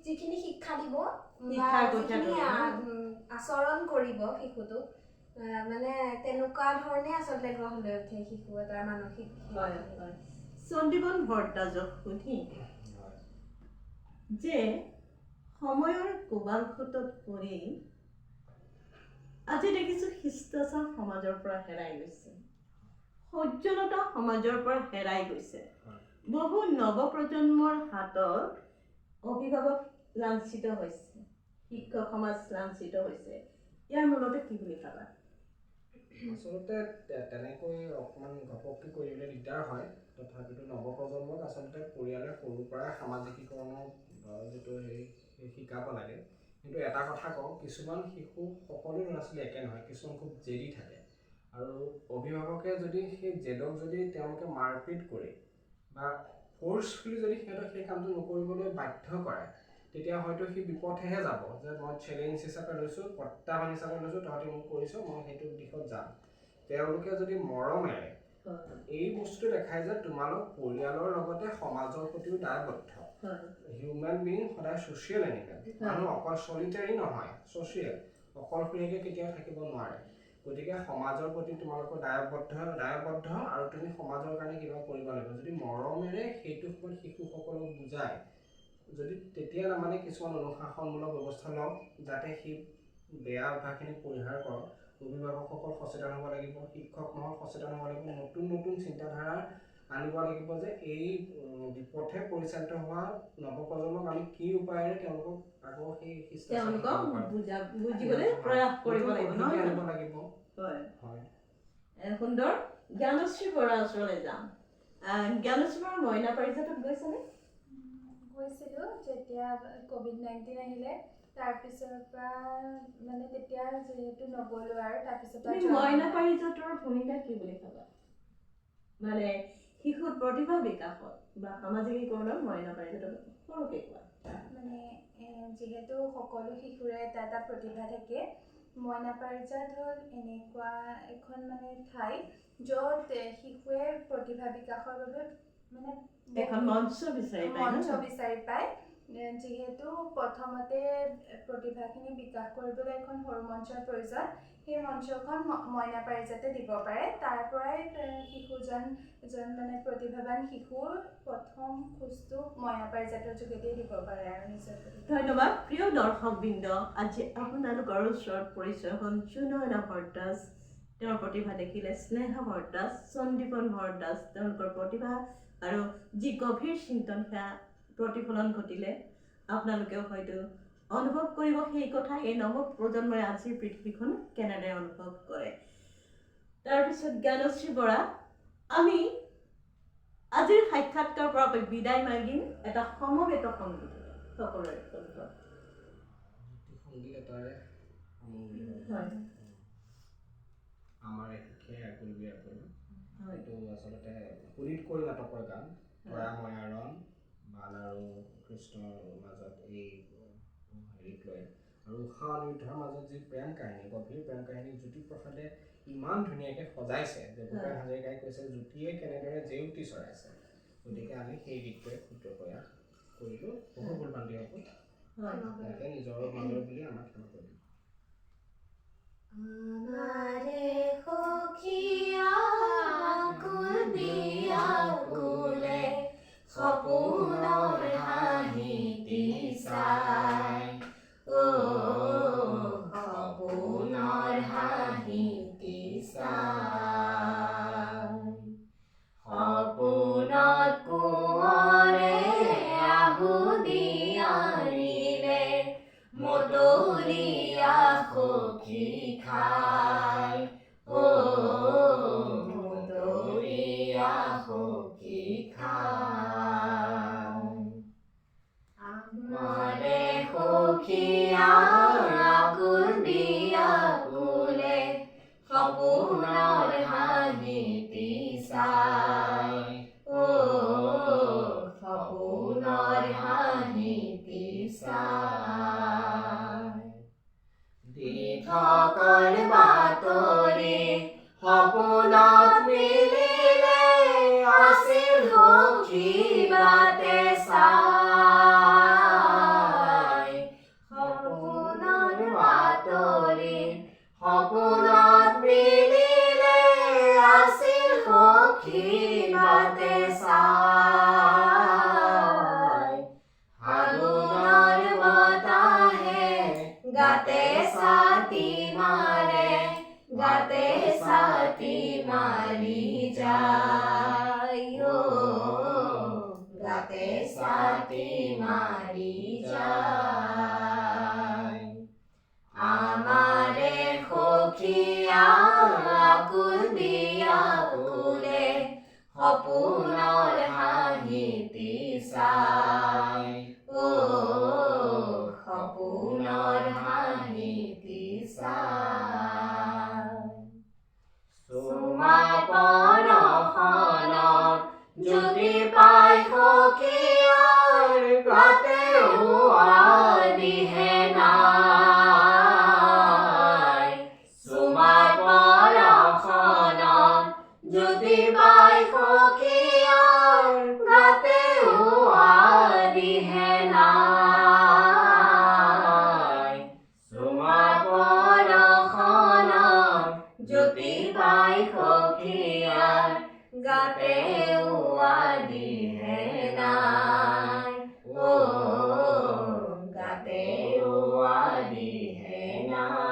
যিখিনি শিক্ষা দিব বা যিখিনি আচৰণ কৰিব শিশুটোক মানে তেনেকুৱা ধৰণে আচলতে গঢ় লৈ উঠে শিশু এটাৰ মানসিক চণ্ডীবন ভট্টাচাৰ্যক সুধি যে সময়ৰ কোবালখুটত পৰি আজি দেখিছোঁ শিষ্টাচাৰ সমাজৰ পৰা হেৰাই গৈছে সৌজন্যতা সমাজৰ পৰা হেৰাই গৈছে বহু নৱপ্ৰজন্মৰ হাতত অভিভাৱক লাঞ্ছিত হৈছে শিক্ষক সমাজ লাঞ্ছিত হৈছে ইয়াৰ মূলতে কি বুলি ভাবা আচলতে তেনেকৈ অকণমান ঘপককৈ কৰিবলৈ দিগদাৰ হয় তথাপিতো নৱপ্ৰজন্মক আচলতে পৰিয়ালে সৰুৰ পৰাই সামাজিকীকৰণৰ যিটো হেৰি শিকাব লাগে কিন্তু এটা কথা কওঁ কিছুমান শিশু সকলো ল'ৰা ছোৱালী একে নহয় কিছুমান খুব জেদি থাকে আৰু অভিভাৱকে যদি সেই জেদক যদি তেওঁলোকে মাৰপিট কৰি বা ফ'ৰ্চফুলি যদি সিহঁতক সেই কামটো নকৰিবলৈ বাধ্য কৰে তেতিয়া হয়তো সি বিপথেহে যাব যে মই চেলেঞ্জ হিচাপে লৈছোঁ প্ৰত্যাহ্বান হিচাপে লৈছোঁ তহঁতি মোক কৰিছ মই সেইটো দিশত যাম তেওঁলোকে যদি মৰমেৰে এই বস্তু দেখায় যে তোমালোক পৰিয়ালৰ লগতে সমাজৰ প্ৰতিও দায়বদ্ধ হিউমেন বিং সদায় ছ'চিয়েল এনিমেল মানুহ অকল চলিটাৰী নহয় ছ'চিয়েল অকলশৰীয়াকৈ কেতিয়াও থাকিব নোৱাৰে গতিকে সমাজৰ প্ৰতি তোমালোকৰ দায়বদ্ধ আৰু তুমি সমাজৰ কাৰণে কিবা কৰিব লাগিব যদি মৰমেৰে সেইটো সময়ত শিশুসকলক বুজায় যদি তেতিয়া মানে কিছুমান অনুশাসনমূলক ব্যৱস্থা লওক যাতে সি বেয়া অভ্যাসখিনি পৰিহাৰ কৰক অভিভাৱকসকল সচেতন হ'ব লাগিব শিক্ষক মহল সচেতন হ'ব লাগিব নতুন নতুন চিন্তাধাৰা আনিব লাগিব যে এই বিপথে পৰিচালিত হোৱা নৱপ্ৰজন্মক আমি কি উপায়েৰে তেওঁলোকক আকৌ সেই তেওঁলোকক বুজিবলৈ প্ৰয়াস কৰিব লাগিব আনিব লাগিব হয় সুন্দৰ জ্ঞানশ্ৰী বৰাৰ ওচৰলৈ যাম জ্ঞানশ্ৰী বৰা মইনা পাৰিজাতত গৈছেনে গৈছিলোঁ যেতিয়া COVID-19 আহিলে তাৰপিছৰ পৰা মানে তেতিয়া যিহেতু নগ'লোঁ আৰু তাৰপিছৰ পৰা মইনা পাৰিজাতৰ ভূমিকা কি বুলি ভাবা মানে শিশুৰ প্ৰতিভা বিকাশত বা সামাজিকীকৰণত মইনা পাৰিজাতক সৰুকৈ কোৱা মানে যিহেতু সকলো শিশুৰে এটা এটা প্ৰতিভা থাকে মইনা পাৰিজাত হ'ল এনেকুৱা এখন মানে ঠাই য'ত শিশুৱে প্ৰতিভা বিকাশৰ বাবে মানে এখন মঞ্চ বিচাৰি পায় যিহেতু প্ৰথমতে প্ৰতিভাখিনি বিকাশ কৰিবলৈ এখন সৰু মঞ্চৰ প্ৰয়োজন সেই মঞ্চখন মইনা পাৰিজাতে দিব পাৰে। তাৰ পৰাই এজন মানে প্ৰতিভাৱান শিশুৰ প্ৰথম খোজটো মইনা পাৰিজাতৰ যোগেদিয়ে দিব পাৰে আৰু নিজৰ ধন্যবাদ প্ৰিয় দৰ্শকবৃন্দ, আজি আপোনালোকৰ ওচৰত পৰিচয় হ'ল সুনয়না ভৰদ্বাজ, তেওঁৰ প্ৰতিভা দেখিলে, স্নেহা ভৰদ্বাজ, সন্দীপন ভৰদ্বাজ, তেওঁলোকৰ প্ৰতিভা আৰু যি গভীৰ চিন্তন সেয়া প্ৰতিফলন ঘটিলে আপোনালোকেও হয়তো অনুভৱ কৰিব সেই কথা এই নৱ প্ৰজন্মই আজিৰ পৃথিৱীখন কেনেদৰে অনুভৱ কৰে। তাৰপিছত জ্ঞানশ্ৰী বৰা, আমি আজিৰ সাক্ষাৎকাৰৰ পৰা বিদায় মাগিম এটা সমবেত সংগীত সকলোৰে কণ্ঠত। সংগীত এটাৰে হয় আমাৰ একে আকুল বিয়াকুল, হয় এইটো আচলতে শোণিতপুৰ নাটকৰ গান। তৰা ময়াৰণ বাল আৰু কৃষ্ণৰ মাজত এই হেৰিক লৈ আৰু উষা অনিৰুদ্ধৰ মাজত যি প্ৰেম কাহিনী, গভীৰ প্ৰেম কাহিনী জ্যোতিপ্ৰসাদে ইমান ধুনীয়াকৈ সজাইছে যে ভূপেন হাজৰিকাই কৈছে জ্যোতিয়ে কেনেদৰে জেউতি চৰাইছে। গতিকে আমি সেই গীতটোৱে ক্ষুদ্ৰ প্ৰয়াস কৰিলোঁ। বহু ভুল ভ্ৰান্তি হ'ব, তেনেকৈ নিজৰ মাজৰ বুলি আমাক ক্ষমা কৰি দিম। আমাৰে সখিয়া আকুল বিয়াকুলে সপোনৰ হাঁহিটি চাই, সপোনৰ হাঁহিটি চাই, সপোনত কোঁৱৰে আহুতি আনিলে মতলীয়া সখী খাই, মতলীয়া সখী খাই। আমাৰে সখীয়া আকুল বিয়াকুলে সপোনৰ হাঁহিটি চাই, সপোনৰ হাঁহিটি চাই। দি থকৰ বাতৰি সপোনত মিলিলে আছিল সখী বাটে চাই, সপোনৰ বাতৰি সপোনত মিলিলে আছিল সখী বাটে চাই। ফাগুনৰ বতাহে গাতে ছাতি মাৰে, গাতে ছাতি মাৰি যায়, গাতে ছাতি মাৰি যায়। আমাৰে সখীয়া আকুল বিয়াকুলে সপোনৰ হাঁহিটি চাই, সপোনৰ হাঁহিটি চাই। চুমা পৰশনত যদি পাই সখীয়াৰ গাতেও আদিহে নাই, চুমা পৰশনত যদি পাই সখীয়াৰ গাতেও আদিহে নাই, চুমা পৰশনত যদি পাই সখীয়াৰ গাতেও আদিহে নাই, গাতেও আদিহে নাই।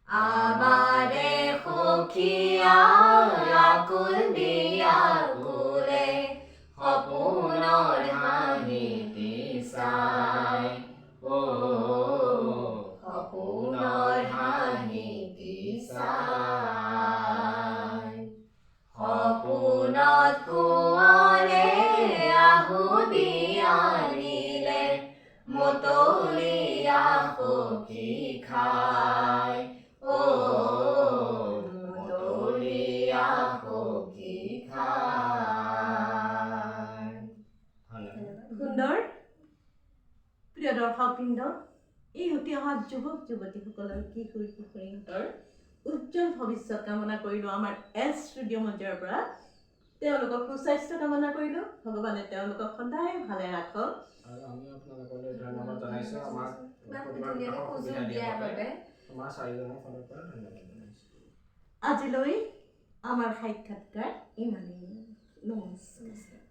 আমাৰে সখীয়া আকুল বিয়াকুলে সপোনৰ হাঁহিটি চাই, সপোনৰ হাঁহিটি চাই। সপোনত কোঁৱৰে আহুতি আনিলে মতলীয়া সখী খাই, মতলীয়া সখী খাই। সুন্দৰ। প্ৰিয় দৰ্শকবৃন্দ, এই উঠি অহা যুৱক যুৱতীসকলৰ কিশোৰ কিশোৰীহঁতৰ উজ্জ্বল ভৱিষ্যত কামনা কৰিলোঁ আমাৰ এছ ষ্টুডিঅ' মঞ্চৰ পৰা। তেওঁলোকৰ সুস্বাস্থ্য কামনা কৰিলোঁ, ভগৱানে তেওঁলোকক সদায় ভালে ৰাখক। আৰু আমি আপোনালোকলৈ ধন্যবাদ জনাইছোঁ আমাক ধুনীয়াকৈ সুযোগ দিয়াৰ বাবে। আমাৰ চাৰিজনৰ ফালৰ পৰা ধন্যবাদ জনাইছোঁ। আজিলৈ আমাৰ সাক্ষাৎকাৰ ইমানেই। নমস্কাৰ।